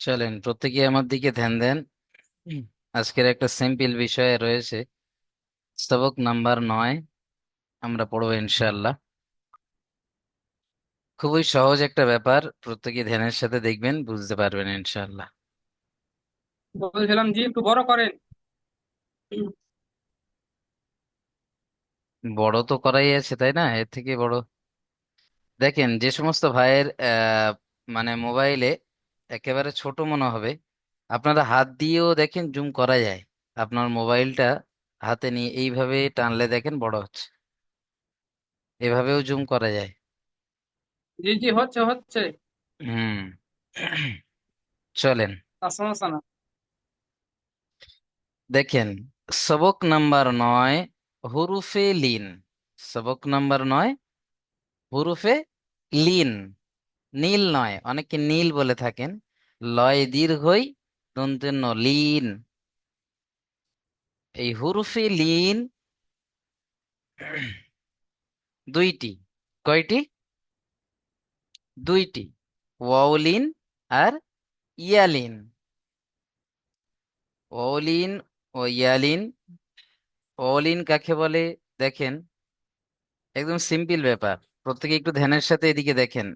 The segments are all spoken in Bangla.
চলেন প্রত্যেকে আমার দিকে ধ্যান দেন। হুম। আজকের একটা সিম্পল বিষয় রয়েছে, সবক নাম্বার 9 আমরা পড়বো ইনশাআল্লাহ। খুবই সহজ একটা ব্যাপার, প্রত্যেকে ধ্যানের সাথে দেখবেন, বুঝতে পারবেন ইনশাআল্লাহ। বলছিলাম জি একটু বড় করেন। বড় তো করাই আছে, তাই না? এর থেকে বড় দেখেন, যে সমস্ত ভাইয়ের মানে মোবাইলে একেবারে ছোট মনে হবে, আপনারা হাত দিয়েও দেখেন জুম করা যায়। আপনার মোবাইলটা হাতে নিয়ে এইভাবে টানলে দেখেন বড় হচ্ছে, এভাবেও জুম করা যায়। জি জি, হচ্ছে হচ্ছে। হুম। চলেন আর সমস্যা না। দেখেন, সবক নাম্বার 9, হুরুফে লিন। সবক নাম্বার 9, হুরুফে লিন। নীল নয়, অনেকে নীল বলে থাকেন। লয় দীর্ঘই, দন্তের ন, লিন। এই হুরুফে লিন দুইটি। কয়টি? দুইটি। ওয়াউলিন আর ইয়ালিন। ওয়াউলিন ও ইয়ালিন। ওয়াউলিন কাকে বলে দেখেন, একদম সিম্পল ব্যাপার। প্রত্যেকে একটু ধ্যানের সাথে এদিকে দেখেন।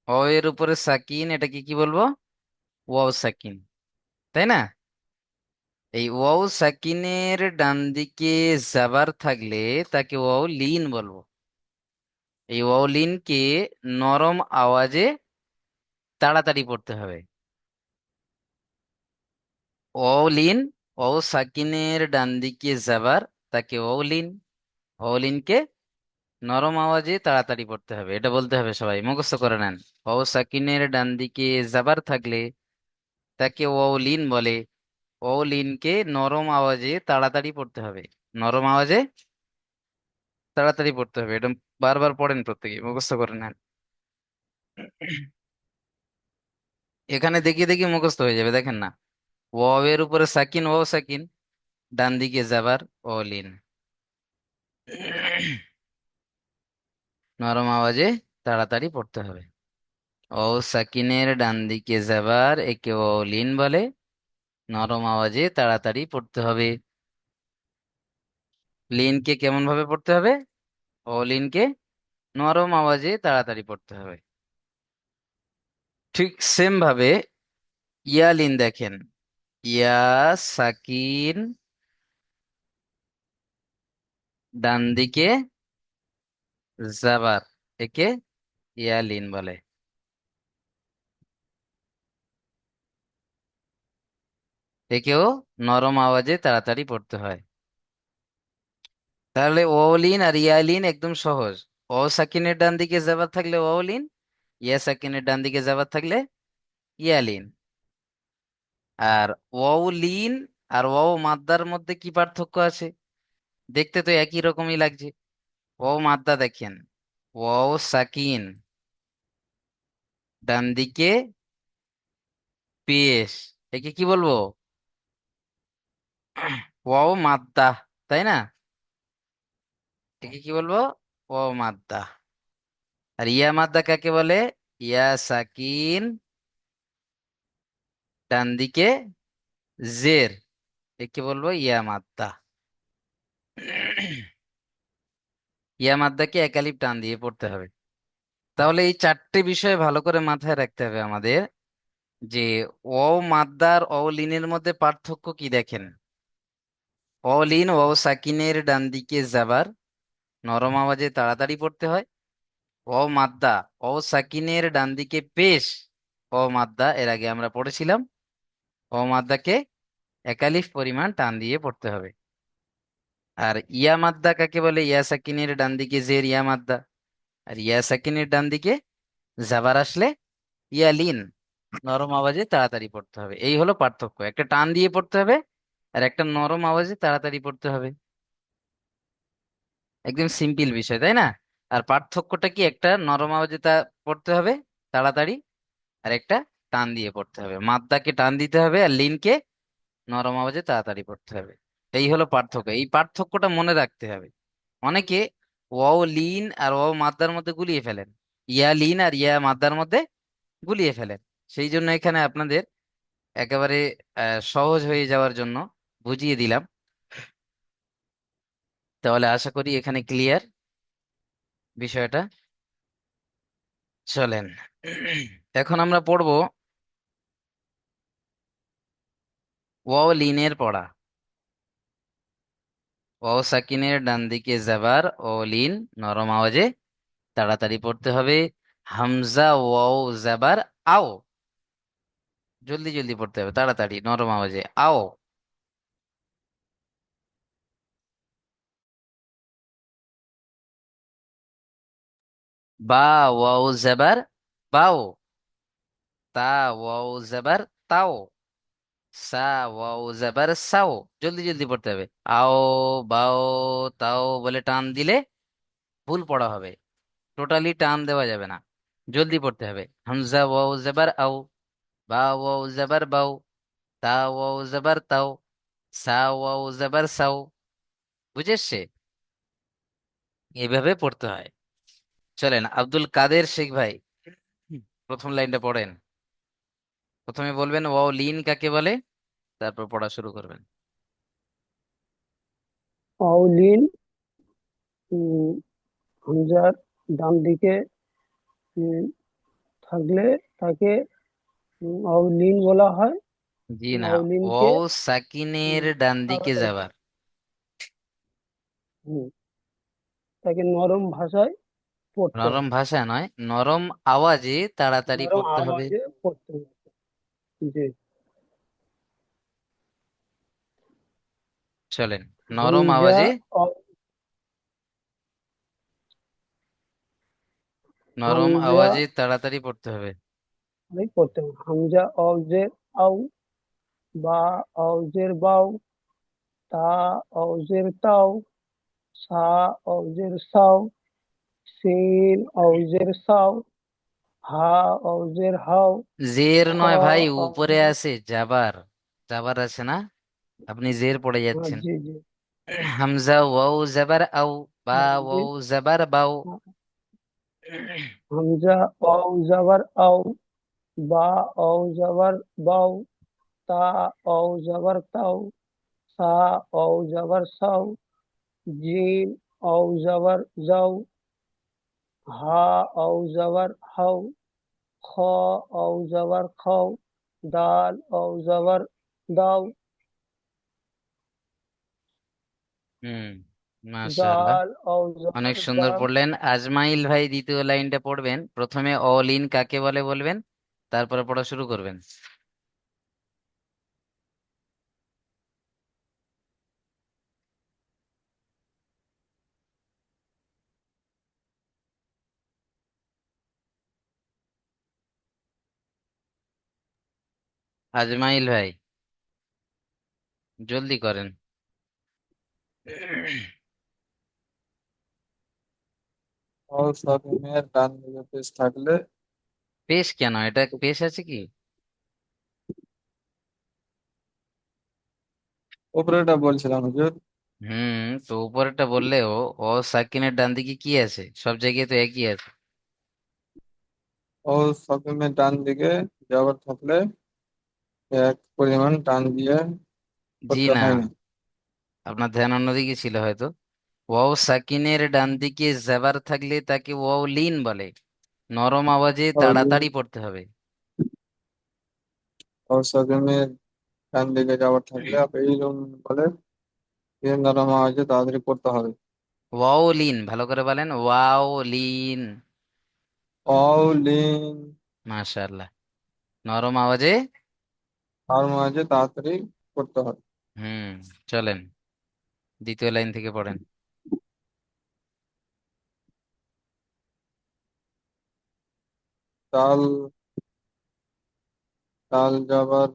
অ এর উপরে সাকিন, এটাকে কি বলবো? ওয়াও সাকিন, তাই না? এই ওয়াও সাকিনের ডান দিকে জাবার থাকলে তাকে ওয়াও লিন বলবো। এই ওয়াও লিনকে নরম আওয়াজে তাড়াতাড়ি পড়তে হবে। ওয়াও লিন, ওয়াও সাকিনের ডান দিকে জাবার, তাকে ওয়াও লিন। ওয়াও লিনকে নরম আওয়াজে তাড়াতাড়ি পড়তে হবে, এটা বলতে হবে, সবাই মুখস্থ করে নেন। ওয়াও সাকিনের ডান দিকে জাবার থাকলে তাকে ওয়াও লিন বলে। লিনকে নরম আওয়াজে তাড়াতাড়ি পড়তে হবে। নরম আওয়াজে তাড়াতাড়ি পড়তে হবে, এটা বারবার পড়েন, প্রত্যেকে মুখস্থ করে নেন। এখানে দেখিয়ে দেখিয়ে মুখস্থ হয়ে যাবে, দেখেন না? ওয়াও এর উপরে সাকিন, ওয়াও সাকিন, ডান দিকে যাবার লিন। নরম আওয়াজে তাড়াতাড়ি পড়তে হবে। সাকিনের ডান দিকে যাবার একে লিন বলে। নরম আওয়াজে তাড়াতাড়ি পড়তে হবে। লিনকে কেমন ভাবে পড়তে হবে? লিনকে নরম আওয়াজে তাড়াতাড়ি পড়তে হবে। ঠিক সেম ভাবে ইয়ালিন দেখেন, ইয়া সাকিন, ডান দিকে জাবার, একে ইয়ালিন বলে। একেও নরম আওয়াজে তাড়াতাড়ি পড়তে হয়। তাহলে ওলিন আর ইয়ালিন একদম সহজ। সাকিনের ডান দিকে জাবার থাকলে ওলিন, ইয়া সাকিনের ডান দিকে জাবার থাকলে ইয়ালিন। আর লিন আর মাদ্দার মধ্যে কি পার্থক্য আছে? দেখতে তো একই রকমই লাগছে। মাদ্দা দেখেন, সাকিন, ডান দিকে পেশ, একে কি বলবো? মাদ্দা, তাই না? একে কি বলবো? মাদ্দা। আর ইয়া মাদ্দা কাকে বলে? ইয়া সাকিন, ডান দিকে জের, একে বলবো ইয়া মাদ্দা। ইয়া মাদ্দাকে একালিপ টান দিয়ে পড়তে হবে। তাহলে এই চারটে বিষয় ভালো করে মাথায় রাখতে হবে আমাদের, যে মাদ্দার লিনের মধ্যে পার্থক্য কি দেখেন। লিন সাকিনের ডান দিকে যাবার, নরম আওয়াজে তাড়াতাড়ি পড়তে হয়। মাদ্দা, সাকিনের ডান দিকে পেশ, মাদ্দা, এর আগে আমরা পড়েছিলাম। মাদ্দাকে একালিফ পরিমাণ টান দিয়ে পড়তে হবে। আর ইয়া মাদ্দা কাকে বলে? ইয়া সাকিনের ডান দিকে জের, ইয়া মাদ্দা। আর ইয়া সাকিনের ডান দিকে জাবার আসলে ইয়া লিন, নরম আওয়াজে তাড়াতাড়ি পড়তে হবে। এই হলো পার্থক্য, একটা টান দিয়ে পড়তে হবে আর একটা নরম আওয়াজে তাড়াতাড়ি পড়তে হবে। একদম সিম্পল বিষয়, তাই না? আর পার্থক্যটা কি? একটা নরম আওয়াজে তা পড়তে হবে তাড়াতাড়ি, আর একটা টান দিয়ে পড়তে হবে। মাদ্দাকে টান দিতে হবে আর লিনকে নরম আওয়াজে তাড়াতাড়ি পড়তে হবে। এই হলো পার্থক্য, এই পার্থক্যটা মনে রাখতে হবে। অনেকে লিন আর মাদ্দার মধ্যে গুলিয়ে ফেলেন, ইয়া লিন আর ইয়া মাদ্দার মধ্যে গুলিয়ে ফেলেন। সেই জন্য এখানে আপনাদের একেবারে সহজ হয়ে যাওয়ার জন্য বুঝিয়ে দিলাম। তাহলে আশা করি এখানে ক্লিয়ার বিষয়টা। চলেন এখন আমরা পড়ব ওয়াও লিনের পড়া। ওয়াও সাকিনের ডান দিকে জাবার, ও লিন নরম আওয়াজে তাড়াতাড়ি পড়তে হবে। হামজা ওয়াও জাবার আও, জলদি জলদি পড়তে হবে, তাড়াতাড়ি নরম আওয়াজে আও। বা ওয়াও জাবার বাও, তা ওয়াও জাবার তাও, সা ওয়াও জাবার সাও, জলদি জলদি পড়তে হবে। আও, বাও, তাও বলে টান দিলে ভুল পড়া হবে। টোটালি টান দেওয়া যাবে না, জলদি পড়তে হবে। হামজা ওয়াও জাবার আও, বা ওয়াও জাবার বাও, তা ওয়াও জাবার তাও, সা ওয়াও জাবার সাও। বুঝে এসছে? এইভাবে পড়তে হয়। চলেন আব্দুল কাদের শেখ ভাই, প্রথম লাইনটা পড়েন। প্রথমে বলবেন ওয়াও লিন কাকে বলে, তারপর পড়া শুরু করবেন। অউলিন উম, হামজার ডান দিকে উম, থাকলে তাকে অউলিন বলা হয়। জি না, অউলিনকে ওয়াও সাকিনের ডান দিকে তাড়াতাড়ি যাবার। হুম, তাকে নরম ভাষায় পড়তে নরম হবে, ভাষা নয়, নরম আওয়াজে তাড়াতাড়ি নরম পড়তে হবে। আওয়াজে পড়তে হবে। জি। চলেন নরম হামজা আওয়াজে, অ- নরম হামজা আওয়াজে তাড়াতাড়ি পড়তে হবে। পড়তে হবে। হামজা অজের আউ, বা অজের বাউ, তা অজের তাও, সা অজের সাও, সিন অজের সাও, হা অজের হাও, জের খ নয় ভাই, উপরে অজের আছে জাবার, জাবার আছে না, আপনি জের পড়ে যাচ্ছেন। জি জি হামজা ওয়াও জাবার আও, বা জি। ওয়াও জাবার বাও। হামজা অও যাবার আও, বা অও যাবার বাও, তা অও যাবার তাও, সা অও যাবার সাও, জিম অও যাবার যাও, হা অও যাবার হাও, খ অও যাবার খাও, দাল অও যাবার দাও, হুম, মাশাআল্লাহ, জাল অও অনেক যাবার সুন্দর জাল। পড়লেন। আজমাইল ভাই দ্বিতীয় লাইনটা পড়বেন। প্রথমে অল ইন কাকে বলে বলবেন, তারপরে পড়া শুরু করবেন। আজমাইল ভাই জলদি করেন। অল শপিংয়ের ডান দিকে পেজ থাকলে পেশ কেন, এটা পেশ আছে কি? উপরেটা বলছিলাম হুজুর। হুম, তো উপরেরটা বললেও ও সাকিনের ডান দিকে কি আছে, সব জায়গায় তো একই আছে। অল শপিংয়ের ডান দিকে যাবার থাকলে এক পরিমাণ টান দিয়ে জি করতে না, হয় না। আপনার ধ্যান অন্যদিকে ছিল হয়তো। ওয়াও সাকিনের ডান দিকে জাবার থাকলে তাকে ওয়াও লিন বলে, নরম আওয়াজে অল তাড়াতাড়ি পড়তে হবে। অল শপিংয়ের ডান দিকে যাবার থাকলে এই রুম বলে এর নরম আওয়াজে তাড়াতাড়ি করতে হবে। ওয়াও লিন, ভালো করে বলেন ওয়াও লিন। অলিন মাশাআল্লাহ, নরম আওয়াজে। তার মাঝে তাড়াতাড়ি করতে হবে। হুম, চলেন দ্বিতীয় লাইন থেকে পড়েন। তাল তাল যাবার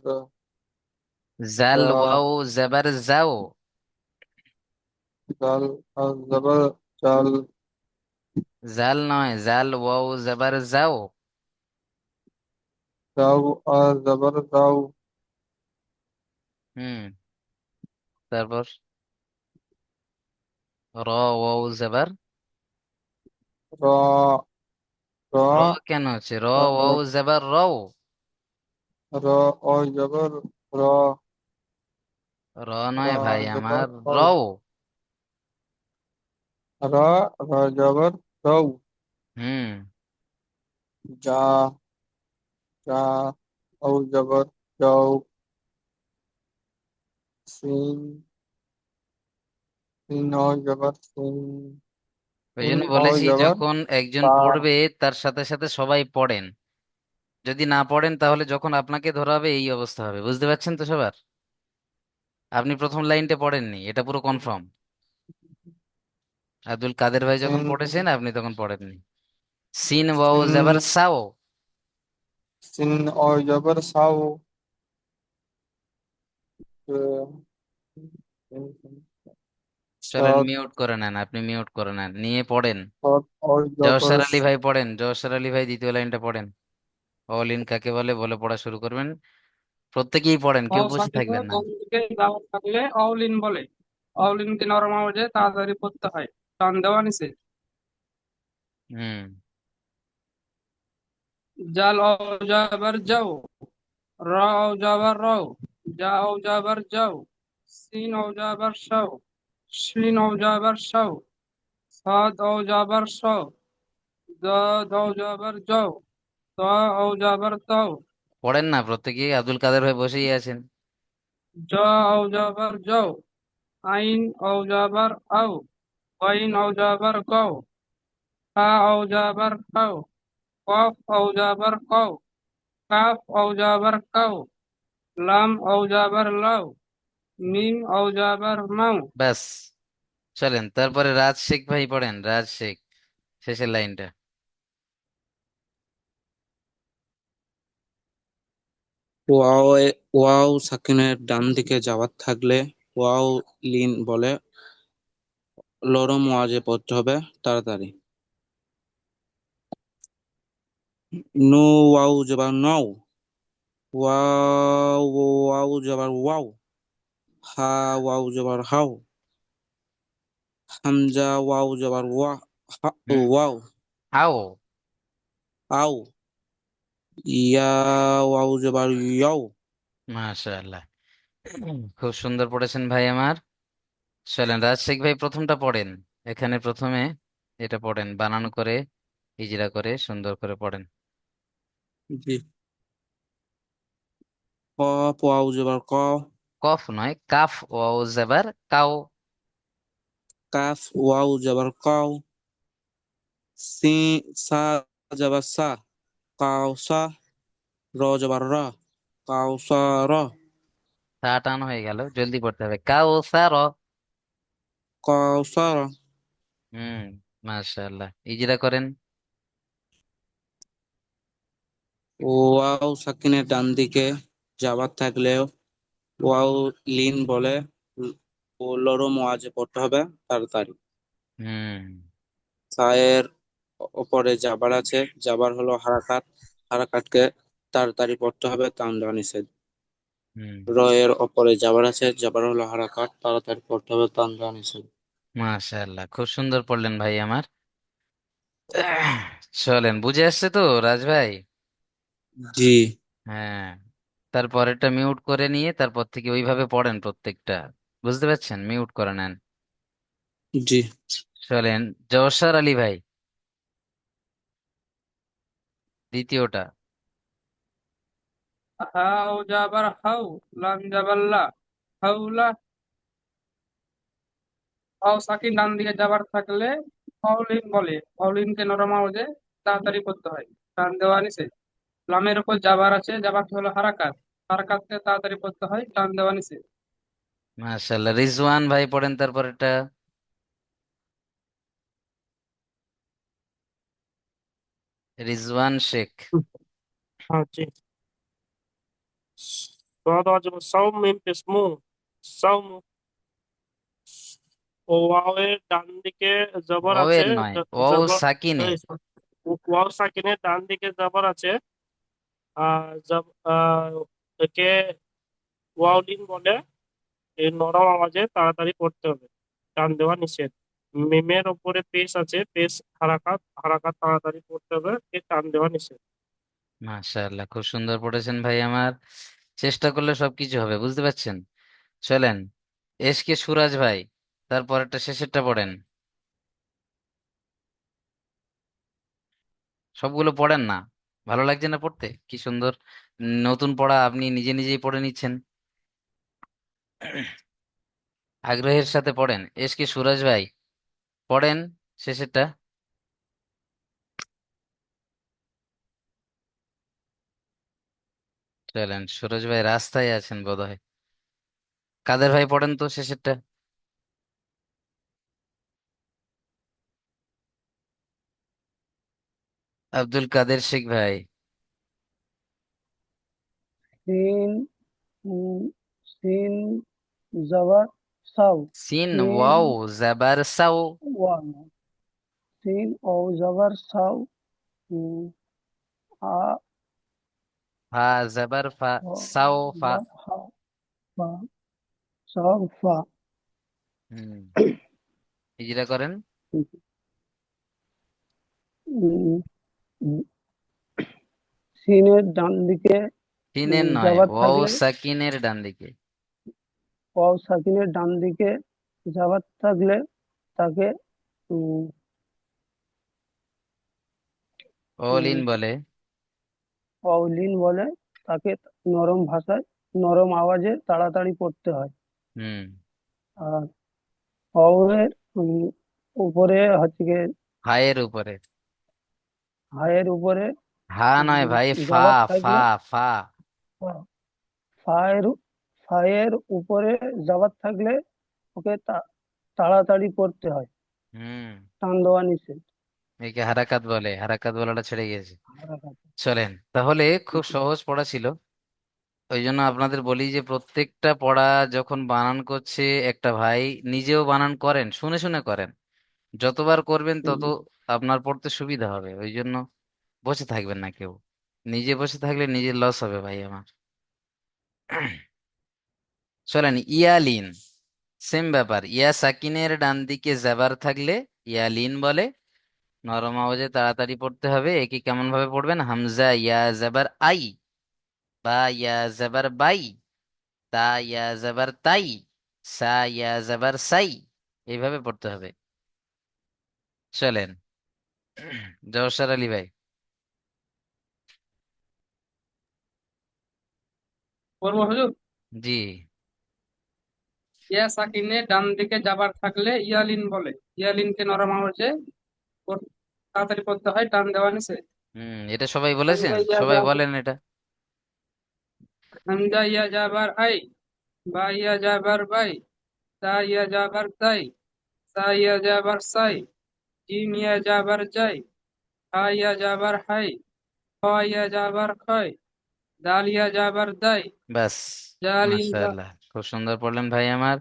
জাল আহ, ওয়াও জাবার যাও, তাল আর যাবার চাল, জাল নয়, জাল ওয়াও জাবার যাও। যাও আর যাবার যাও, হুম, তারপর র ওয়াও জাবার র র র কেন হচ্ছে? র র ওয়াও জেবার রও। র অ জবর র র র নয় ভাই জবর আমার, ও রও। র র জবর রৌ হুম। যা যা ও জবর যৌ সিন সিন ও জবর সিন ওই সিন জন্য ও বলেছি জবর যখন একজন তা পড়বে তার সাথে সাথে সবাই পড়েন। যদি না পড়েন তাহলে যখন আপনাকে ধরা হবে এই অবস্থা হবে, বুঝতে পারছেন তো সবার? আপনি প্রথম লাইনটা পড়েননি, এটা পুরো কনফার্ম। আব্দুল কাদের ভাই যখন সিন পড়েছেন আপনি তখন পড়েননি। সিন ওয়াও সিন জাবার সাও। সিন ও জবর সাও চলেন সৎ মিউট করে নেন, আপনি মিউট করে নেন, নিয়ে পড়েন। সৎ ও জবর জওশার আলী ভাই পড়েন, জওশার আলী ভাই দ্বিতীয় লাইনটা পড়েন। অল ইন কাকে বলে বলে পড়া শুরু করবেন। প্রত্যেকেই পড়েন, কেউ অও বসে সাকিনে থাকবেন না। ডান দিকে যাওয়ার থাকলে অউলিন বলে। অউলিনকে নরম আওয়াজে তাড়াতাড়ি পড়তে হয়, টান দেওয়া নিষেধ। হুম। জাল অও জাবার যাও, র অও জাবার রও, যা অও জাবার যাও, সিন অও জাবার সাও, শিন অও জাবার সাও, সাদ অও জাবার সাও, দাদ অও জাবার যাও, তা অও জাবার তাও, পড়েন না প্রত্যেকেই, আব্দুল কাদের ভাই বসেই আছেন। জা অও জাবার যাও, আইন অও জাবার আও, ওয়াইন অও জাবার গাও, হা অও জাবার খাও, কফ অও জাবার কাও, কাফ অও জাবার কাও, লাম অও জাবার লাও, মিম অও জাবার মাও। ব্যাস। চলেন তারপরে রাজ শেখ ভাই পড়েন, রাজ শেখ শেষের লাইনটা। ওয়াও সাকিনের ডান দিকে যাওয়ার থাকলে ওয়াও লিন বলে লরম ওয়াজে পড়তে হবে তাড়াতাড়ি। নু ওয়াও জবর নাও, ওয়াও ওয়াও জবর ওয়াও, হা ওয়াও জবর হাও, হামজা ওয়াও জবর হুম। ওয়াও, আও। আও, ইয়া ওয়াও জবর ইয়াও। মাশাআল্লাহ, খুব সুন্দর পড়েছেন ভাই আমার। চলেন রাজ শেখ ভাই প্রথমটা পড়েন। এখানে প্রথমে এটা পড়েন, বানানো করে ইজরা করে সুন্দর করে পড়েন। জি। কফ ওয়াও জবর ক, কফ নয়, কাফ ওয়াও জেবার কাও। কাফ ওয়াও জবর কাও, সি সা জবর সা, কাও সা, র জবর র, কাও সা র, তা টান হয়ে গেল, জলদি পড়তে হবে, কাও সার। কাও সা র। হুম। মাশাআল্লাহ, ইজরা করেন। ওয়াও সাকিনের ডান দিকে যাবার থাকলে ওয়াও লিন বলে ও লরম ওয়াজে পড়তে হবে তাড়াতাড়ি। হুম। সায়ের ওপরে জাবার আছে, জাবার হলো হারাকাত, হারাকাতকে তাড়াতাড়ি পড়তে হবে, টান দেওয়া নিষেধ। হুম। র এর ওপরে জাবার আছে, জাবার হলো হারাকাত, তাড়াতাড়ি পড়তে হবে, টান দেওয়া নিষেধ। মাশাআল্লাহ, খুব সুন্দর পড়লেন ভাই আমার। চলেন, বুঝে আসছে তো রাজ ভাই? জি। হ্যাঁ। তারপরেরটা মিউট করে নিয়ে তারপর থেকে ওইভাবে পড়েন প্রত্যেকটা, বুঝতে পারছেন? মিউট করে নেন। জি। চলেন, জওসার আলী ভাই দ্বিতীয়টা। হা অও জাবার হাউ, লাম জাবার লা, হাউলা। অও সাকিন ডান দিকে যাবার থাকলে অউলিন বলে। অউলিনকে নরম আওয়াজে তাড়াতাড়ি করতে হয়, টান দেওয়া নিষেধ। লামের উপর জাবার আছে, জাবারটা হলো হারাকাত, হারাকাতকে তাড়াতাড়ি করতে হয়, টান দেওয়া নিষেধ। মাশাআল্লাহ, রিজওয়ান ভাই পড়েন তারপরেরটা। রিজওয়ান শেখ। हाँ जी। स्वाद वाजब सौम में पेस्मो সৌম। ও ওয়াও এর ডান দিকে জবর আছে, ওয়ের নয়, ও জবর সাকিনের। এই, ওয়াও সাকিনের ডান দিকে জবর আছে। একে ওয়াও লিন বলে, এই নরম আওয়াজে তাড়াতাড়ি পড়তে হবে, টান দেওয়া নিষেধ। মিমের ওপরে পেশ আছে, পেশ হারাকাত, হারাকাত তাড়াতাড়ি পড়তে হবে, এ টান দেওয়া নিষেধ। মাশাআল্লাহ, খুব সুন্দর পড়েছেন ভাই আমার। চেষ্টা করলে সবকিছু হবে, বুঝতে পারছেন। চলেন, এসকে সুরাজ ভাই, তারপরেরটা শেষেরটা পড়েন। সবগুলো পড়েন না, ভালো লাগছে না পড়তে? কি সুন্দর নতুন পড়া, আপনি নিজে নিজেই পড়ে নিচ্ছেন। আগ্রহের সাথে পড়েন। এসকে সুরাজ ভাই, পড়েন শেষেরটা। চলেন, সুরজ ভাই রাস্তায় আছেন বোধহয়। কাদের ভাই, পড়েন তো শেষেরটা। আব্দুল কাদের শেখ ভাই। সিন উম, সিন জবর সাউ, সিন সিন ওয়াও জাবার সাও। ওয়ান, সিন ও জবর সাউ, উম, আ ফা জাবার ফা, ও সাও ফা। জবর হা, ফা, সাউ ফা। হুম, হিজরা করেন। উম, সিনের ডান দিকে সিনের নয়, জবর ওয়াও থাকলে, সাকিনের ডান দিকে। ওয়াও সাকিনের ডান দিকে জবর থাকলে তাকে উম, অলিন উম, বলে। অলিন বলে। তাকে নরম ভাষায়, নরম আওয়াজে তাড়াতাড়ি পড়তে হয়। হুম, আর অওয়ের উপরে হচ্ছে গিয়ে হায়ের উপরে। হায়ের উপরে হা নয় ভাই, ফা। জবর ফা। থাকলে, ফা। ফায়ের ফায়ের উপরে জবর থাকলে ওকে তাড়াতাড়ি পড়তে হয়, হুম, টান দেওয়া নিষেধ। একে হারাকাত বলে, হারাকাত বলাটা ছেড়ে গেছে। হারাকাত। চলেন, তাহলে খুব সহজ পড়া ছিল। ওই জন্য আপনাদের বলি যে প্রত্যেকটা পড়া যখন বানান করছে একটা ভাই, নিজেও বানান করেন, শুনে শুনে করেন। যতবার করবেন তত আপনার পড়তে সুবিধা হবে। ওই জন্য বসে থাকবেন না কেউ। নিজে বসে থাকলে নিজের লস হবে ভাই আমার। চলেন, ইয়ালিন। সেম ব্যাপার, ইয়া সাকিনের ডান দিকে জাবার থাকলে ইয়ালিন বলে। নরম আওয়াজে তাড়াতাড়ি পড়তে হবে। একে কেমন ভাবে পড়বেন? হামজা ইয়া জাবার আই, বা ইয়া জাবার বাই, তা ইয়া জাবার তাই, সা ইয়া জাবার সাই, এইভাবে পড়তে হবে। চলেন, জওসার আলী ভাই। পড়বো হুজুর? জি। ইয়া সাকিনে ডান দিকে যাবার থাকলে ইয়ালিন বলে। ইয়ালিনকে নরম আওয়াজে তাড়াতাড়ি পড়তে হয়, টান দেওয়া নিষেধ। এটা সবাই বলেছেন, হামজা ইয়া সবাই যাবার, বলেন এটা। হামজা ইয়া যাবার আই, বা ইয়া যাবার বাই, তা ইয়া যাবার তাই, সা ইয়া যাবার সাই, জিম ইয়া যাবার যাই, হা ইয়া যাবার হাই, খ ইয়া যাবার খয়, দাল ইয়া যাবার দাই, ব্যাস, জাল ইয়া। মাশাআল্লাহ, খুব সুন্দর পড়লেন ভাই আমার।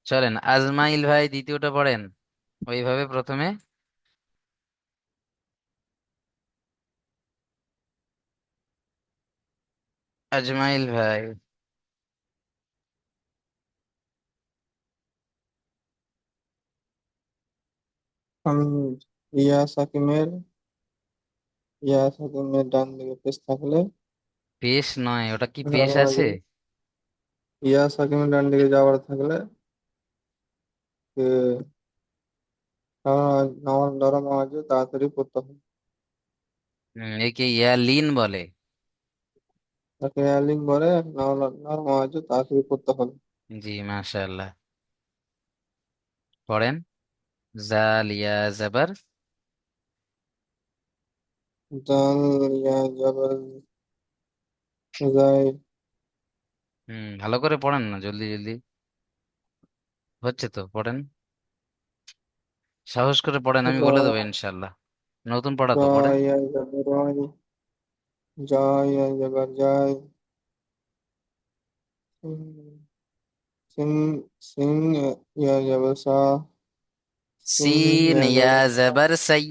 চলেন, আজমাইল ভাই দ্বিতীয়টা পড়েন ওইভাবে প্রথমে। আজমাইল ভাই। আমি ইয়া সাকিমের ইয়া সাকিমের ডান দিকে পেশ থাকলে পেশ নয়, ওটা কি পেশ নরম আছে? আওয়াজে, ইয়া সাকিমের ডান দিকে যাওয়ার থাকলে নরম আওয়াজে তাড়াতাড়ি পড়তে হবে। একে ইয়ালিন বলে। তাকে এয়ারলিং বলে। নরম আওয়াজে তাড়াতাড়ি পড়তে হবে। জি, মাশাআল্লাহ। পড়েন। জাল ইয়া জাবার। জাল ইয়া জবর জাই, ভালো করে পড়েন না, জলদি জলদি হচ্ছে তো, পড়েন। সাহস করে পড়েন, আমি র বলে দেবো ইনশাল্লাহ। নতুন পড়া র তো, পড়েন। ইয়া জবর রাই, জাই ইয়া জবর জাই, সিন সিন ইয়া জবর সা, সিন সিন ইয়া ইয়া জবর সা, জাবার সাই,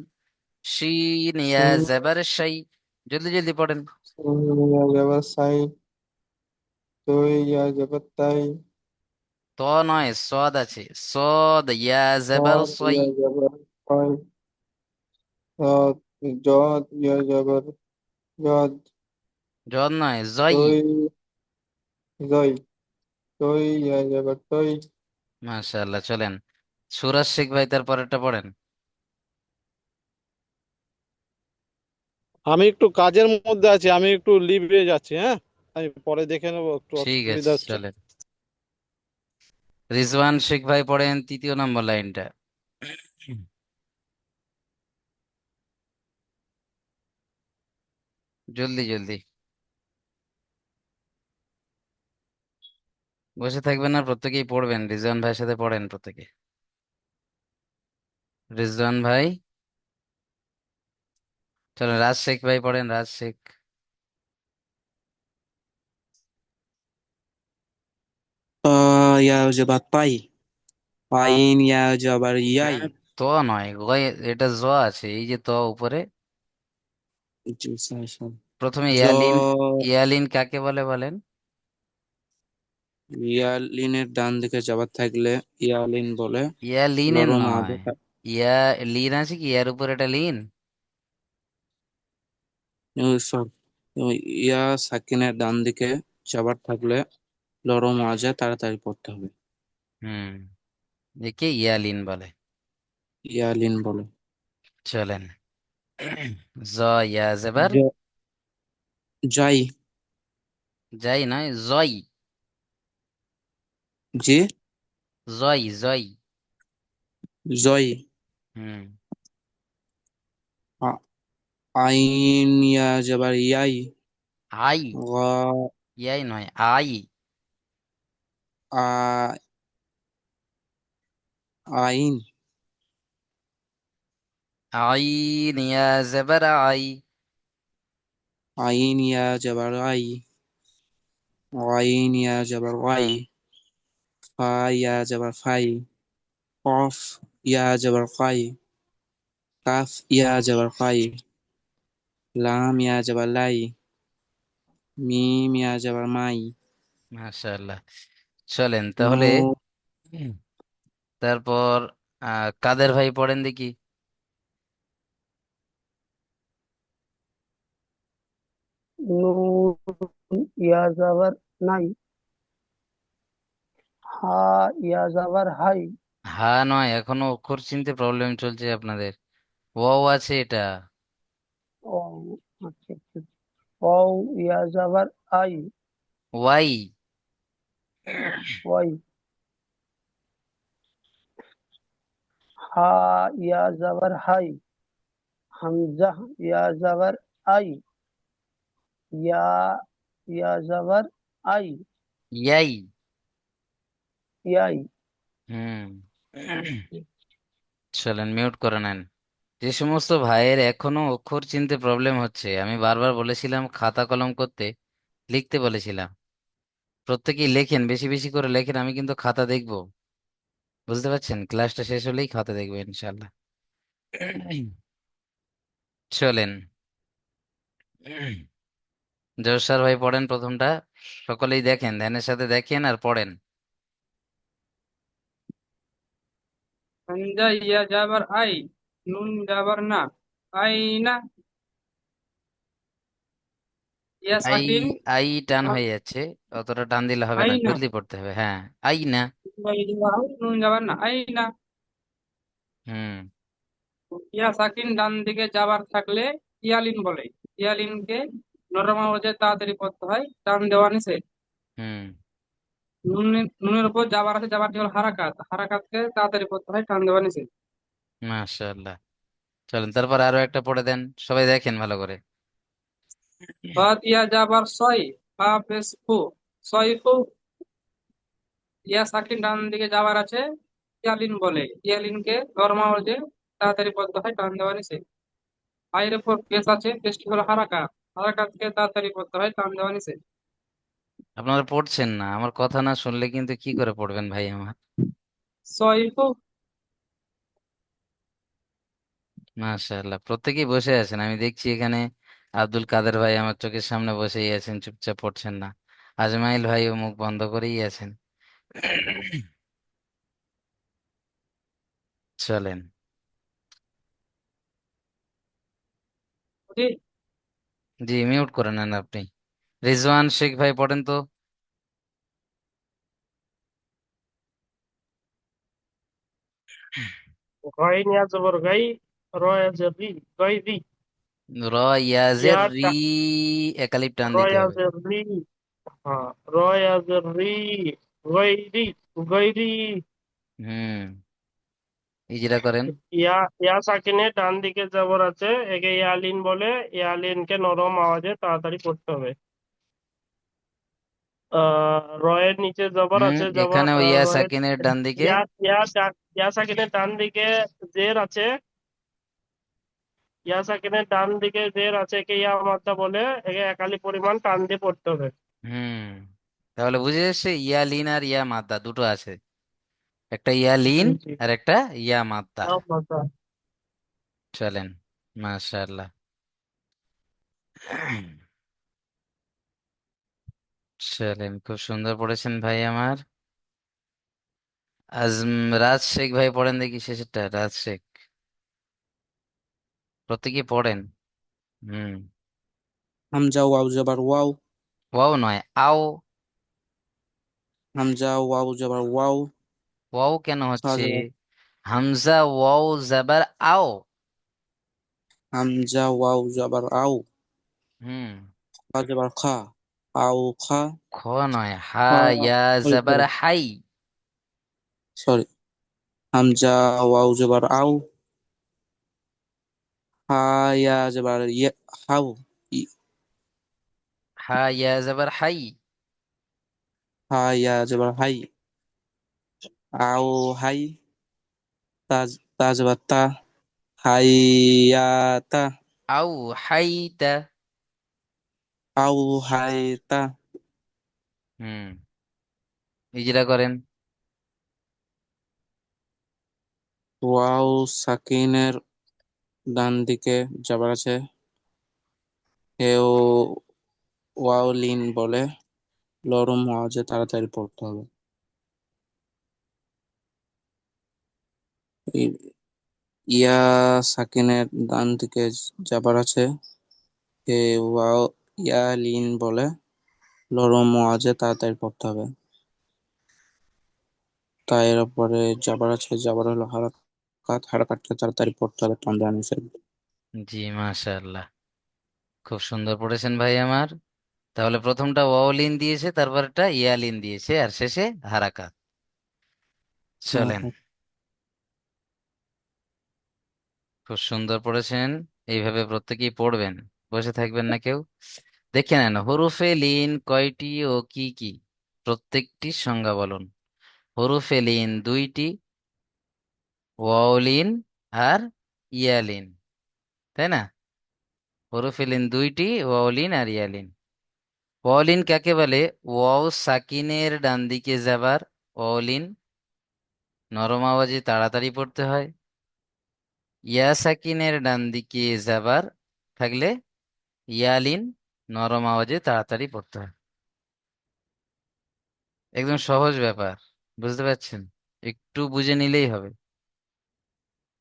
শিন ইয়া সিন জাবার সাই। জলদি জলদি পড়েন। সিন ইয়া জবর সাই, তুই ইয়া জবর তাই, ত নয়, সদ আছে। সদ, ইয়া জেবার صاد সই। يا جبر صاي صاد جاد يا جبر جاد জদ নয়, জই। توي زي توي يا جبر توي মাশাআল্লাহ, চলেন। সুরাজ শেখ ভাই তার পরেরটা পড়েন। আমি একটু কাজের মধ্যে আছি, আমি একটু লিভে যাচ্ছি, হ্যাঁ, আমি পরে দেখে নেবো, একটু ঠিক আছে, অসুবিধা হচ্ছে। চলেন। রিজওয়ান শেখ ভাই পড়েন 3 নম্বর লাইনটা। জলদি জলদি, বসে থাকবেন না, প্রত্যেকেই পড়বেন। রিজওয়ান ভাইয়ের সাথে পড়েন প্রত্যেকে। রিজওয়ান ভাই, চলেন। রাজ শেখ ভাই পড়েন, রাজ শেখ। ত ইয়া জবর তাই, আইন ইয়া জবর ইয়াই। হ্যাঁ, ত নয়, গয়। এটা জ আছে, এই যে ত উপরে। জি, স্যার, স্যার। প্রথমে জ ইয়ালিন। ইয়ালিন কাকে বলে বলেন? ইয়ালিনের ডান দিকে জবর থাকলে ইয়ালিন বলে। ইয়ালিনের লরম নয়। আওয়াজে ইয়া, লিন আছে কি ইয়ার উপর? এটা লিন। সব ইয়া সাকিনের ডান দিকে জবর থাকলে লরম আওয়াজে তাড়াতাড়ি পড়তে হবে। হুম, একে ইয়ালিন বলে। ইয়ালিন বলে। চলেন। জ, ইয়া জেবার। জ যাই। যাই নয়, জয়। জি। জয়, জয়। জয়। হুম। আ- আইন ইয়া জবর ইয়াই। আই। গ ইয়াই নয়, আই। আ আইন। আইন, ইয়া জেবার আই। আইন ইয়া জবর আই। আইন ইয়া জবর আই। ফা ইয়া জবর ফাই। কফ ইয়া জবর ফাই। কাফ ইয়া জবর ফাই। লাম ইয়া জবর লাই। মিম ইয়া জবর মাই। মাশাআল্লাহ। চলেন তাহলে। নো হুম, তারপর কাদের ভাই পড়েন দেখি। নুন ইয়া যাবার নাই, হা ইয়া যাবার হাই। হা নয়, এখনো অক্ষর চিনতে প্রবলেম চলছে আপনাদের। ওয়াও আছে এটা। ও আচ্ছা আচ্ছা। ও ইয়া যাবার আই, ওয়াই। ওয়াই। হা ইয়া যাবার হাই, হামজা ইয়া যাবার আই, ইয়া ইয়া যাবার আই, ইয়াই। ইয়াই। হুম। চলেন, মিউট করে নেন। যে সমস্ত ভাইয়ের এখনো অক্ষর চিনতে প্রবলেম হচ্ছে, আমি বারবার বলেছিলাম খাতা কলম করতে, লিখতে বলেছিলাম। প্রত্যেকেই লেখেন, বেশি বেশি করে লেখেন, আমি কিন্তু খাতা দেখবো। বুঝতে পারছেন? ক্লাসটা শেষ হলেই খাতা দেখবো ইনশাল্লাহ। চলেন। জোসার ভাই পড়েন প্রথমটা। সকলেই দেখেন, ধ্যানের সাথে দেখেন আর পড়েন। হামজা ইয়া যাবার আই, নুন যাবার না, আই না। Yeah I. সাকিন। আই টান হয়ে যাচ্ছে, অতটা টান দিলে হবে আই না, না, জলদি পড়তে হবে। হ্যাঁ, আই না। নুন যাবার না, আই না। হুম। ইয়া সাকিন ডান দিকে যাবার থাকলে ইয়ালিন বলে। ইয়ালিনকে নরম আওয়াজে তাড়াতাড়ি পড়তে হয়, টান দেওয়া নিষেধ। হুম। নুনের উপর যাবার আছে, যাবারটি হল হারাকাত, হারাকাতকে তাড়াতাড়ি পড়তে হয়, টান দেওয়া নিষেধ। মাশাআল্লাহ। চলেন তারপর আরো একটা পড়ে দেন, সবাই দেখেন ভালো করে। বাদ ইয়া যাবার ছয়, হা পেশ ফু, ছয় ফু। ইয়া সাকিন ডান দিকে যাবার আছে, ইয়ালিন বলে। ইয়ালিনকে নরম আওয়াজে তাড়াতাড়ি পড়তে হয়, টান দেওয়া নিষেধ। আয়ের উপর পেশ আছে, পেশটি হলো হারাকাত, হারাকাতকে তাড়াতাড়ি পড়তে হয়, টান দেওয়া নিষেধ। আপনারা পড়ছেন না, আমার কথা না শুনলে কিন্তু কি করে পড়বেন ভাই আমার। ছয় ফু। মাশাআল্লাহ, প্রত্যেকেই বসে আছেন, আমি দেখছি এখানে। আব্দুল কাদের ভাই আমার চোখের সামনে বসেই আছেন, চুপচাপ পড়ছেন না। আজমাইল ভাইও মুখ বন্ধ করেই আছেন। চলেন। বুঝি? জি, মিউট করে নেন আপনি। রিজওয়ান শেখ ভাই পড়েন তো। গইন ইয়া জবর গাই, র ইয়া জের রি, গই রি। র ইয়াজের ইয়া রি, একালিপ টান র দিতে ইয়া হবে। জের রি, হ্যাঁ, র ইয়া জের রি, গৈরি, গৈরি। হুম, ইজিরা করেন। ইয়া ইয়া সাকিনে ডান দিকে জবর আছে, একে ইয়ালিন বলে। ইয়ালিনকে নরম আওয়াজে তাড়াতাড়ি পড়তে হবে। রয়ের নিচে জবর হুম, আছে, জবর এখানেও ইয়া রয়ের সাকিনের ডান দিকে। ইয়া ইয়া সাকিনের ডান দিকে জের আছে। ইয়া সাকিনের ডান দিকে জের আছে, একে ইয়া মাদ্দা বলে। একে একালি পরিমাণ টান দিয়ে পড়তে হবে। হুম, তাহলে বুঝে যাচ্ছে ইয়া লিন আর ইয়া মাদ্দা দুটো আছে, একটা ইয়া লিন জি জি। আর একটা ইয়া মাদ্দা। সব মাদ্দা। চলেন, মাশাআল্লাহ। চলেন, খুব সুন্দর পড়েছেন ভাই আমার। আজ রাজ শেখ ভাই পড়েন দেখি শেষেরটা, রাজ শেখ। প্রত্যেকে পড়েন। হুম। হামজা ওয়াও জবর ওয়াও। ওয়াও নয়, আও। হামজা ওয়াও জবর ওয়াও। ওয়াও কেন খা হচ্ছে? জবর হামজা ওয়াও জাবার আও। হামজা ওয়াও জবর আও। হুম। খা জবর খা। আও খা। খ নয়, হা খা, ইয়া সরি জাবার সরি হাই। সরি। হামজা ওয়াও জবর আও। হা ইয়া জবর ইয়া। How. E- Ha yeah জাবার high. হা ইয়া জবর হাই। আও হাই। তাজ তাজ জবর তা। হাইয়াতা। আও হাইতা। আও হাইতা। হুম, ইজরা করেন। ওয়াও সাকিনের ডান দিকে যাবার আছে, কেউ ওয়াও লিন বলে। লরম আওয়াজে তাড়াতাড়ি পড়তে হবে। ই- ইয়া সাকিনের ডান দিকে যাবার আছে, কেউ ওয়াও ইয়া লিন বলে। লরম আওয়াজে তাড়াতাড়ি পড়তে হবে। তাই এর উপরে যাবার আছে, যাবার হলো হারাকাত, হারাকাতটা তাড়াতাড়ি পড়তে হবে, টান দেওয়া নিষেধ। জি, মাশাআল্লাহ, খুব সুন্দর পড়েছেন ভাই আমার। তাহলে প্রথমটা ওয়াও লিন দিয়েছে, তারপরটা ইয়া লিন দিয়েছে, আর শেষে হারাকাত। চলেন, খুব সুন্দর পড়েছেন। এইভাবে প্রত্যেকেই পড়বেন, বসে থাকবেন না কেউ। দেখে নেন, হরফে লিন কয়টি ও কি কি, প্রত্যেকটি সংজ্ঞা বলুন। হরফে লিন দুইটি, ওয়াও লিন আর ইয়া লিন, তাই না? হরফে লিন দুইটি, ওয়াও লিন আর ইয়া লিন। ওয়াও লিন কাকে বলে? ওয়াও সাকিনের ডান দিকে যাবার ওয়াও লিন, নরম আওয়াজে তাড়াতাড়ি পড়তে হয়। ইয়া সাকিনের ডান দিকে যাবার থাকলে ইয়ালিন, নরম আওয়াজে তাড়াতাড়ি পড়তে হয়। একদম সহজ ব্যাপার, বুঝতে পারছেন? একটু বুঝে নিলেই হবে।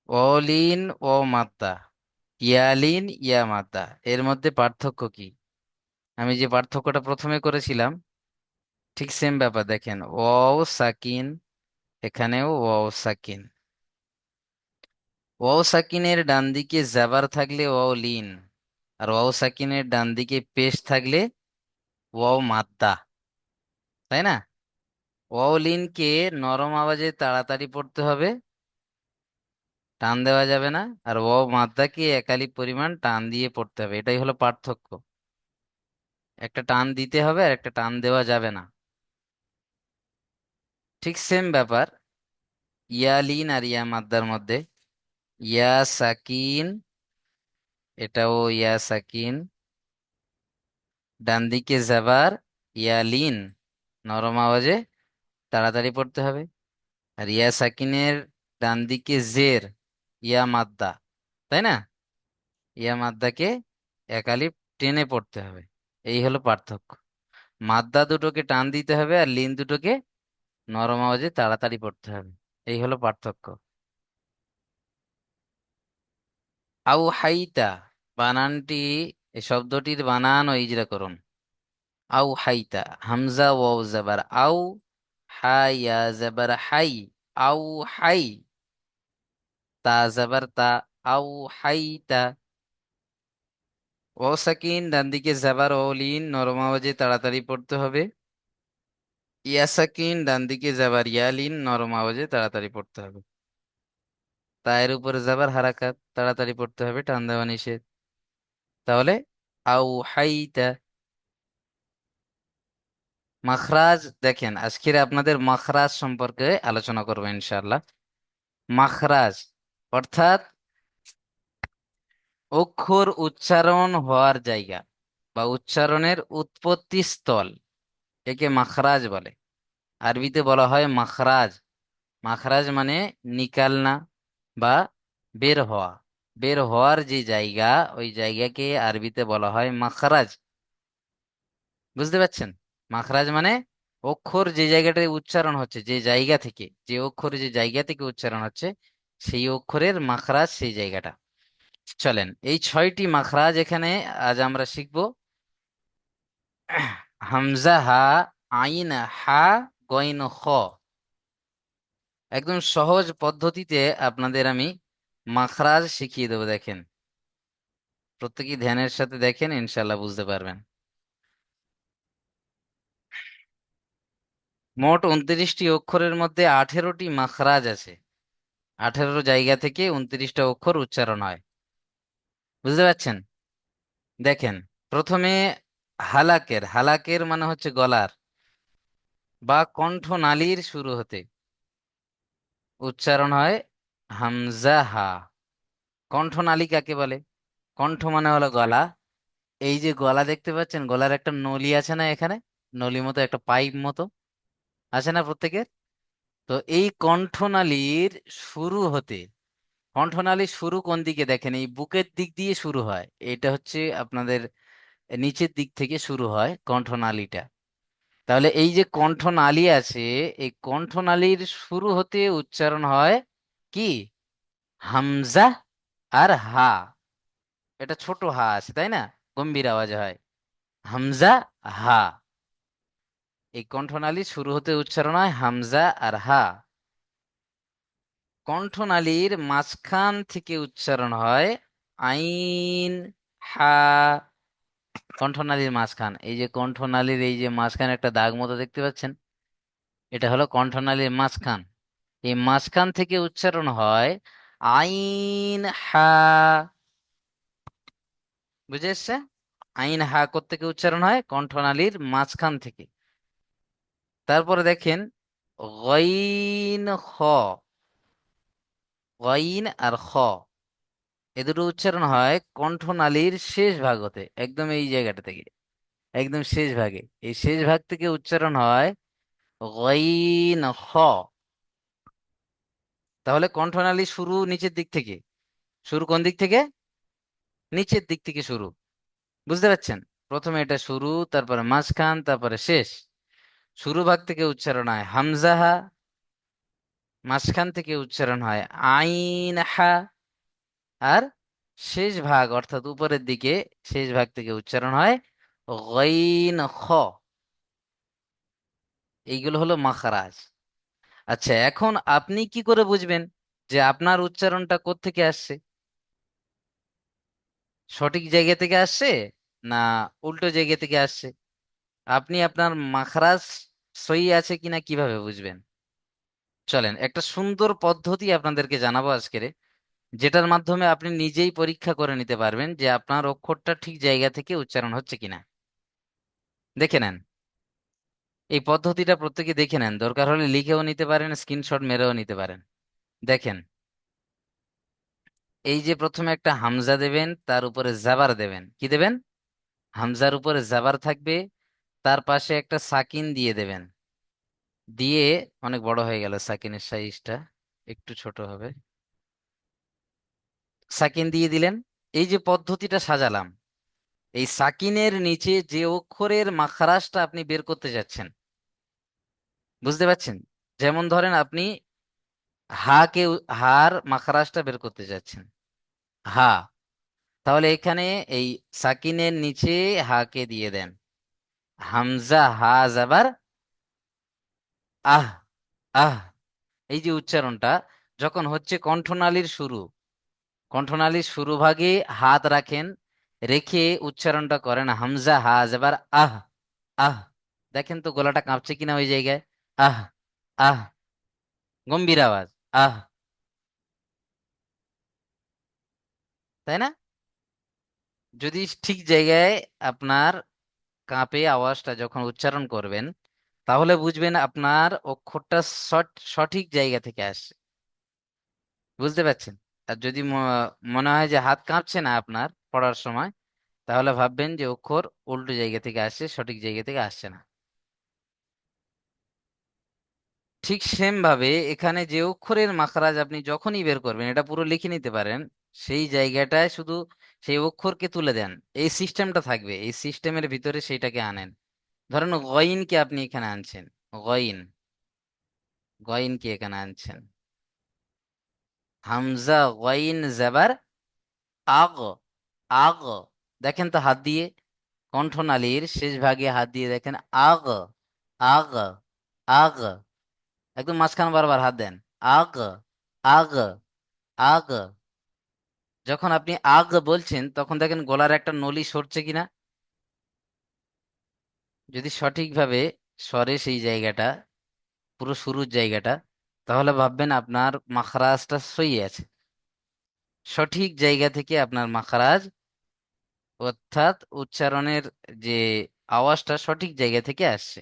অলিন ও মাদ্দা, ইয়ালিন ইয়া মাদ্দা, এর মধ্যে পার্থক্য কি? আমি যে পার্থক্যটা প্রথমে করেছিলাম, ঠিক সেম ব্যাপার দেখেন। ওয়াও সাকিন, এখানেও ওয়াও সাকিন। ওয়াও সাকিনের ডান দিকে জাবার থাকলে ওয়াও লিন, আর ওয়াও সাকিনের ডান দিকে পেশ থাকলে ওয়াও মাদ্দা, তাই না? ওয়াও লিনকে নরম আওয়াজে তাড়াতাড়ি পড়তে হবে, টান দেওয়া যাবে না। আর ওয়াও মাদ্দাকে একালি পরিমাণ টান দিয়ে পড়তে হবে, এটাই হলো পার্থক্য। একটা টান দিতে হবে আর একটা টান দেওয়া যাবে না। ঠিক সেম ব্যাপার ইয়া লিন আর ইয়া মাদ্দার মধ্যে। ইয়া সাকিন, এটাও ইয়া সাকিন, ডান দিকে যাবার ইয়া লিন, নরম আওয়াজে তাড়াতাড়ি পড়তে হবে। আর ইয়া সাকিনের ডান দিকে জের, ইয়া মাদ্দা, তাই না? ইয়া মাদ্দাকে একালিপ টেনে পড়তে হবে। এই হলো পার্থক্য। মাদ্দা দুটোকে টান দিতে হবে আর লিন দুটোকে নরম আওয়াজে তাড়াতাড়ি পড়তে হবে। এই হলো পার্থক্য। আউ হাইতা বানানটি, এই শব্দটির বানান ও ইজরা করুন। আউ হাইতা, হামজা ওয়াও জাবার আউ, হা ইয়া জাবার হাই, আউ হাই, তা জাবার তা, আউ হাইতা। ও সাকিন ডান দিকে জাবার ও লিন নরম আওয়াজে তাড়াতাড়ি পড়তে হবে। ইয়া সাকিন ডান দিকে জাবার ইয়া লিন নরম আওয়াজে তাড়াতাড়ি পড়তে হবে। তায়ের উপরে জাবার হারাকাত, তাড়াতাড়ি পড়তে হবে, টান দেওয়া নিষেধ। তাহলে আউ হাইতা। মাখরাজ দেখেন, আজকের আপনাদের মাখরাজ সম্পর্কে আলোচনা করবো ইনশাআল্লাহ। মাখরাজ অর্থাৎ অক্ষর উচ্চারণ হওয়ার জায়গা বা উচ্চারণের উৎপত্তি স্থল, একে মাখরাজ বলে। আরবিতে বলা হয় মাখরাজ। মাখরাজ মানে নিকালনা বা বের হওয়া। বের হওয়ার যে জায়গা, ওই জায়গাকে আরবিতে বলা হয় মাখরাজ। বুঝতে পারছেন? মাখরাজ মানে অক্ষর যে জায়গাটায় উচ্চারণ হচ্ছে, যে জায়গা থেকে, যে অক্ষর যে জায়গা থেকে উচ্চারণ হচ্ছে, সেই অক্ষরের মাখরাজ সেই জায়গাটা। চলেন, এই 6টি মাখরাজ এখানে আজ আমরা শিখব। হামজা হা, আইন হা, গইন খ। একদম সহজ পদ্ধতিতে আপনাদের আমি মাখরাজ শিখিয়ে দেবো। দেখেন, প্রত্যেকেই ধ্যানের সাথে দেখেন, ইনশাল্লাহ বুঝতে পারবেন। মোট 29টি অক্ষরের মধ্যে 18টি মাখরাজ আছে। 18 জায়গা থেকে 29টা অক্ষর উচ্চারণ হয়। বুঝতে পারছেন? দেখেন, প্রথমে হালাকের, হালাকের মানে হচ্ছে গলার বা কণ্ঠনালীর শুরু হতে উচ্চারণ হয় হামজা হা। কণ্ঠনালী কাকে বলে? কণ্ঠ মানে হলো গলা। এই যে গলা দেখতে পাচ্ছেন, গলার একটা নলি আছে না এখানে? নলি মতো একটা পাইপ মতো আছে না প্রত্যেকের? তো এই কণ্ঠনালীর শুরু হতে, কণ্ঠনালীর শুরু কোন দিকে দেখেন, এই বুকের দিক দিয়ে শুরু হয়। এটা হচ্ছে আপনাদের নিচের দিক থেকে শুরু হয় কণ্ঠনালীটা। তাহলে এই যে কণ্ঠনালী আছে, এই কণ্ঠনালীর শুরু হতে উচ্চারণ হয় কি? হামজা আর হা। এটা ছোট হা আছে তাই না? গম্ভীর আওয়াজ হয় হামজা হা। এই কণ্ঠনালী শুরু হতে উচ্চারণ হয় হামজা আর হা। কণ্ঠনালীর মাঝখান থেকে উচ্চারণ হয় আইন হা। কণ্ঠনালীর মাঝখান, এই যে কণ্ঠনালীর এই যে মাঝখানে একটা দাগ মতো দেখতে পাচ্ছেন, এটা হলো কণ্ঠনালীর মাঝখান। এই মাঝখান থেকে উচ্চারণ হয় আইন হা। বুঝে এসছে? আইন হা কোত্থেকে উচ্চারণ হয়? কণ্ঠনালীর মাঝখান থেকে। তারপরে দেখেন গইন খ। গইন আর খ, এ দুটো উচ্চারণ হয় কণ্ঠনালীর শেষ ভাগ হতে, একদম এই জায়গাটা থেকে, একদম শেষ ভাগে, এই শেষ ভাগ থেকে উচ্চারণ হয় গইন খ। তাহলে কণ্ঠনালী শুরু নিচের দিক থেকে। শুরু কোন দিক থেকে? নিচের দিক থেকে শুরু। বুঝতে পারছেন? প্রথমে এটা শুরু, তারপরে মাঝখান, তারপরে শেষ। শুরু ভাগ থেকে উচ্চারণ হয় হামজাহা, মাঝখান থেকে উচ্চারণ হয় আইন হা, আর শেষ ভাগ অর্থাৎ উপরের দিকে শেষ ভাগ থেকে উচ্চারণ হয় গইন খ। এইগুলো হলো মাখরাজ। আচ্ছা, এখন আপনি কি করে বুঝবেন যে আপনার উচ্চারণটা কোত্থেকে আসছে? সঠিক জায়গা থেকে আসছে না উল্টো জায়গা থেকে আসছে? আপনি আপনার মাখরাজ সহি আছে কিনা কিভাবে বুঝবেন? চলেন, একটা সুন্দর পদ্ধতি আপনাদেরকে জানাবো আজকের, যেটার মাধ্যমে আপনি নিজেই পরীক্ষা করে নিতে পারবেন যে আপনার অক্ষরটা ঠিক জায়গা থেকে উচ্চারণ হচ্ছে কিনা। দেখে নেন, এই পদ্ধতিটা প্রত্যেকে দেখে নেন, দরকার হলে লিখেও নিতে পারেন, স্ক্রিনশট মেরেও নিতে পারেন। দেখেন, এই যে প্রথমে একটা হামজা দেবেন, তার উপরে জাবার দেবেন। কি দেবেন? হামজার উপরে জাবার থাকবে, তার পাশে একটা সাকিন দিয়ে দেবেন। দিয়ে, অনেক বড় হয়ে গেল সাকিনের সাইজটা, একটু ছোট হবে। সাকিন দিয়ে দিলেন। এই যে পদ্ধতিটা সাজালাম, এই সাকিনের নিচে যে অক্ষরের মাখরাজটা আপনি বের করতে যাচ্ছেন, বুঝতে পারছেন? যেমন ধরেন আপনি হাকে হার মাখরাজটা বের করতে যাচ্ছেন, হা, তাহলে এখানে এই সাকিনের নিচে হাকে দিয়ে দেন, হামজা হা জাবার আহ, আহ। এই যে উচ্চারণটা যখন হচ্ছে কণ্ঠনালীর শুরু, কণ্ঠনালীর শুরু ভাগে হাত রাখেন, রেখে উচ্চারণটা করেন হামজা হা জাবার আহ, আহ। দেখেন তো গলাটা কাঁপছে কিনা ওই জায়গায়, আহ, আহ, গম্ভীর আওয়াজ, আহ, তাই না? যদি ঠিক জায়গায় আপনার কাঁপে আওয়াজটা যখন উচ্চারণ করবেন, তাহলে বুঝবেন আপনার অক্ষরটা সঠিক জায়গা থেকে আসছে। বুঝতে পারছেন? আর যদি মনে হয় যে হাত কাঁপছে না আপনার পড়ার সময়, তাহলে ভাববেন যে অক্ষর উল্টো জায়গা থেকে আসছে, সঠিক জায়গা থেকে আসছে না। ঠিক সেম ভাবে এখানে যে অক্ষরের মাখরাজ আপনি যখনই বের করবেন, এটা পুরো লিখে নিতে পারেন, সেই জায়গাটায় শুধু সেই অক্ষরকে তুলে দেন। এই সিস্টেমটা থাকবে, এই সিস্টেমের ভিতরে সেইটাকে আনেন। ধরেন গইনকে আপনি এখানে আনছেন, গইন, গইনকে এখানে আনছেন, হামজা গইন জাবার আগ, আগ। দেখেন তো হাত দিয়ে কণ্ঠনালীর শেষ ভাগে হাত দিয়ে দেখেন, আগ, আগ, আগ। একদম মাঝখানে বারবার হাত দেন, আগ, আগ, আগ। যখন আপনি আগ বলছেন তখন দেখেন গলার একটা নলি সরছে কিনা। যদি সঠিকভাবে সরে সেই জায়গাটা, পুরো শুরুর জায়গাটা, তাহলে ভাববেন আপনার মাখরাজটা সই আছে, সঠিক জায়গা থেকে আপনার মাখরাজ, অর্থাৎ উচ্চারণের যে আওয়াজটা সঠিক জায়গা থেকে আসছে।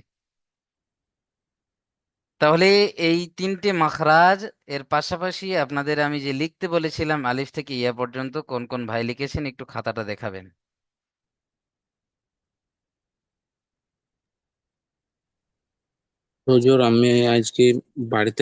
তাহলে এই তিনটে মাখরাজ এর পাশাপাশি আপনাদের আমি যে লিখতে বলেছিলাম আলিফ থেকে ইয়া পর্যন্ত, কোন কোন ভাই লিখেছেন একটু খাতাটা দেখাবেন। হুজুর আমি আজকে বাড়িতে